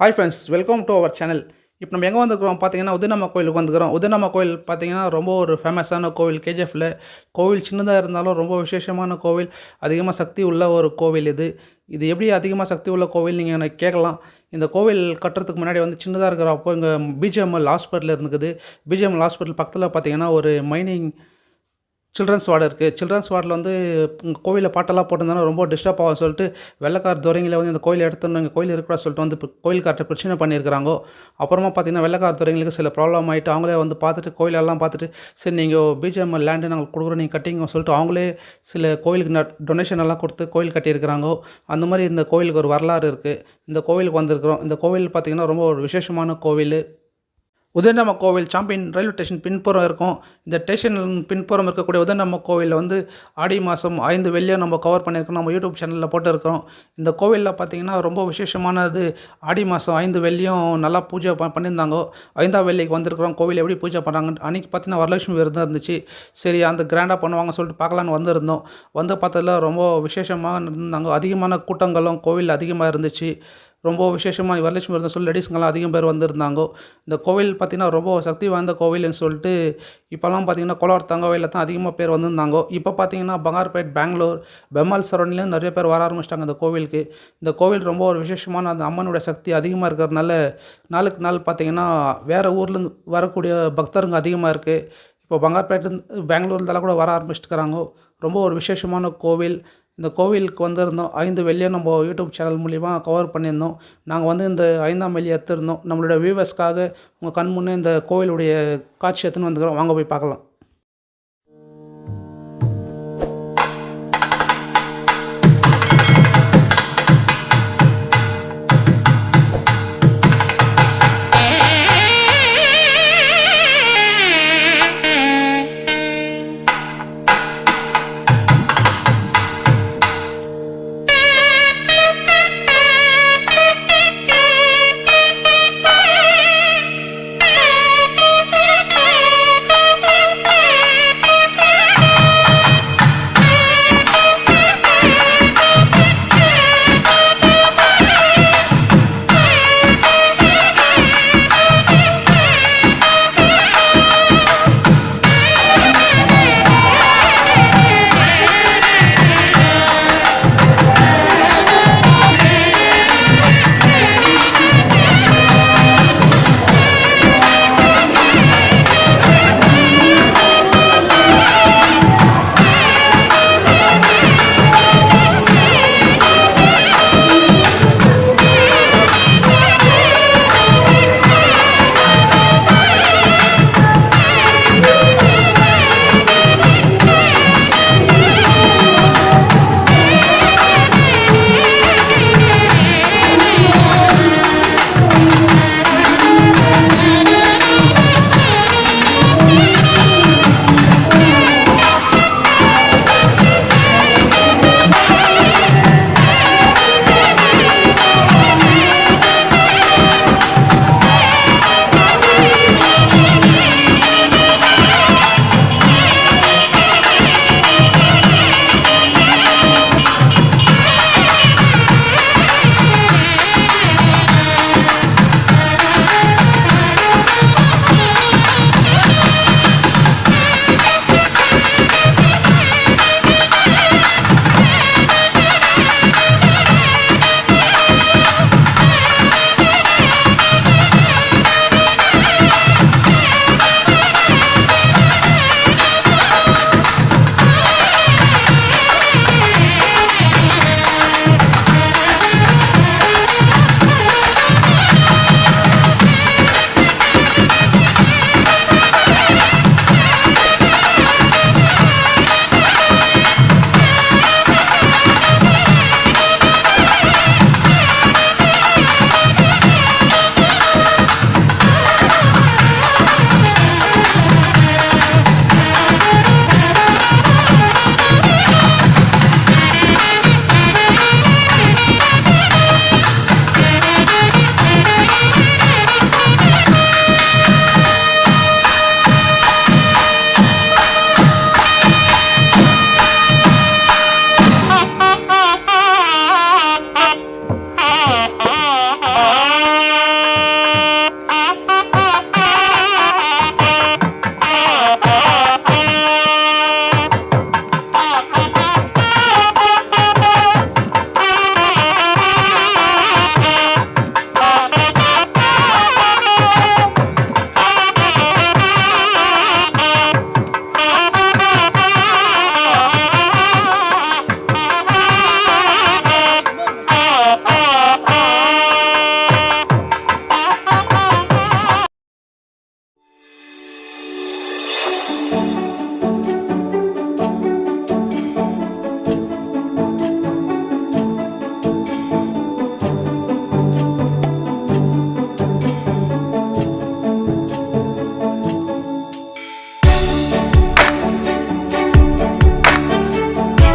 Hi friends, welcome to our channel. இப்போ நம்ம எங்கே வந்துருக்கிறோம் பார்த்தீங்கன்னா, உதிரநாம கோயிலுக்கு வந்துக்கிறோம். உதிரநாம கோயில் பார்த்தீங்கன்னா, ரொம்ப ஒரு ஃபேமஸான கோவில் கேஜிஎஃப்ல. கோவில் சின்னதாக இருந்தாலும் ரொம்ப விசேஷமான கோவில். அதிகமாக சக்தி உள்ள ஒரு கோவில் இது. இது எப்படி அதிகமாக சக்தி உள்ள கோவில் நீங்கள் எனக்கு கேட்கலாம். இந்த கோவில் கட்டுறதுக்கு முன்னாடி வந்து சின்னதாக இருக்கிறப்போ இங்கே பிஜிஎம்எல் ஹாஸ்பிட்டல் இருந்துக்குது. பிஜிஎம்எல் ஹாஸ்பிட்டல் பக்கத்தில் பார்த்தீங்கன்னா, ஒரு மைனிங் சில்ட்ரன்ஸ் வார்டு இருக்குது. சில்ட்ரன்ஸ் வார்டில் வந்து கோவிலில் பாட்டெல்லாம் போட்டிருந்தாலும் ரொம்ப டிஸ்டர்ப் ஆகும் சொல்லிட்டு வெள்ளைக்கார துரைங்களை வந்து இந்த கோயில் எடுத்துடணும், இங்கே கோயில் இருக்கக்கூடாது சொல்லிட்டு வந்து இப்போ கோயில்கார்ட்ட பிரச்சனை பண்ணியிருக்கிறாங்க. அப்புறமா பார்த்தீங்கன்னா வெள்ளைக்கார துரைங்களுக்கு சில ப்ராப்ளம் ஆகிட்டு அவங்களே வந்து பார்த்துட்டு கோயிலெல்லாம் பார்த்துட்டு சரி நீங்கள் பிஜிஎம்எல் லேண்டு நாங்கள் கொடுக்குறோம் நீங்கள் கட்டிங்க சொல்லிட்டு அவங்களே சில கோயிலுக்கு டொனேஷன் எல்லாம் கொடுத்து கோயில் கட்டியிருக்கிறாங்க. அந்த மாதிரி இந்த கோயிலுக்கு ஒரு வரலாறு இருக்குது. இந்த கோவிலுக்கு வந்திருக்கிறோம். இந்த கோவில் பார்த்திங்கன்னா ரொம்ப ஒரு விசேஷமான கோவில். உதயநாம கோவில் சாம்பியன் ரயில்வே ஸ்டேஷன் பின்புறம் இருக்கும். இந்த ஸ்டேஷன் பின்புறம் இருக்கக்கூடிய உதயநாம கோவிலில் வந்து ஆடி மாதம் 5 வெள்ளியும் நம்ம கவர் பண்ணியிருக்கோம். நம்ம யூடியூப் சேனலில் போட்டுருக்கிறோம். இந்த கோவிலில் பார்த்திங்கன்னா ரொம்ப விசேஷமானது. ஆடி மாதம் 5 வெள்ளியும் நல்லா பூஜை பண்ணியிருந்தாங்க. 5ஆம் வெள்ளிக்கு வந்திருக்கிறோம். கோவில் எப்படி பூஜை பண்ணுறாங்க அன்றைக்கி பார்த்திங்கன்னா வரலட்சுமி விரதம் இருந்துச்சு. சரி அந்த கிராண்டாக பண்ணுவாங்க சொல்லிட்டு பார்க்கலான்னு வந்திருந்தோம். வந்து பார்த்ததில் ரொம்ப விசேஷமாக இருந்தாங்க. அதிகமான கூட்டங்களும் கோவில் அதிகமாக இருந்துச்சு. ரொம்ப விசேஷமாக வரலட்சுமி விரதம் சொல்லி லேடிஸுங்கெல்லாம் அதிகம் பேர் வந்திருந்தாங்க. இந்த கோவில் பார்த்திங்கன்னா ரொம்ப சக்தி வாய்ந்த கோவில்னு சொல்லிட்டு இப்போல்லாம் பார்த்திங்கன்னா கோலார் தங்கவேலில் தான் அதிகமாக பேர் வந்திருந்தாங்க. இப்போ பார்த்திங்கன்னா பங்கார்பேட், பெங்களூர், பெம்மால் சரௌண்டிங்லேயும் நிறைய பேர் வர ஆரம்பிச்சிட்டாங்க இந்த கோவிலுக்கு. இந்த கோவில் ரொம்ப ஒரு விசேஷமான அந்த அம்மனுடைய சக்தி அதிகமாக இருக்கிறதுனால நாளுக்கு நாள் பார்த்திங்கன்னா வேறு ஊர்லேருந்து வரக்கூடிய பக்தருங்க அதிகமாக இருக்குது. இப்போ பங்கார்பேட்லேருந்து பெங்களூர்லலாம் கூட வர ஆரம்பிச்சிட்டுருக்கிறாங்க. ரொம்ப ஒரு விசேஷமான கோவில். இந்த கோவிலுக்கு வந்திருந்தோம். 5 வெள்ளியை நம்ம யூடியூப் சேனல் மூலிமா கவர் பண்ணியிருந்தோம். நாங்கள் வந்து இந்த 5ஆம் வெள்ளி எடுத்திருந்தோம். நம்மளோட வியூவர்ஸ்க்காக உங்கள் கண் முன்னே இந்த கோவிலுடைய காட்சி எடுத்துன்னு வந்துக்கிறோம். வாங்க போய் பார்க்கலாம்.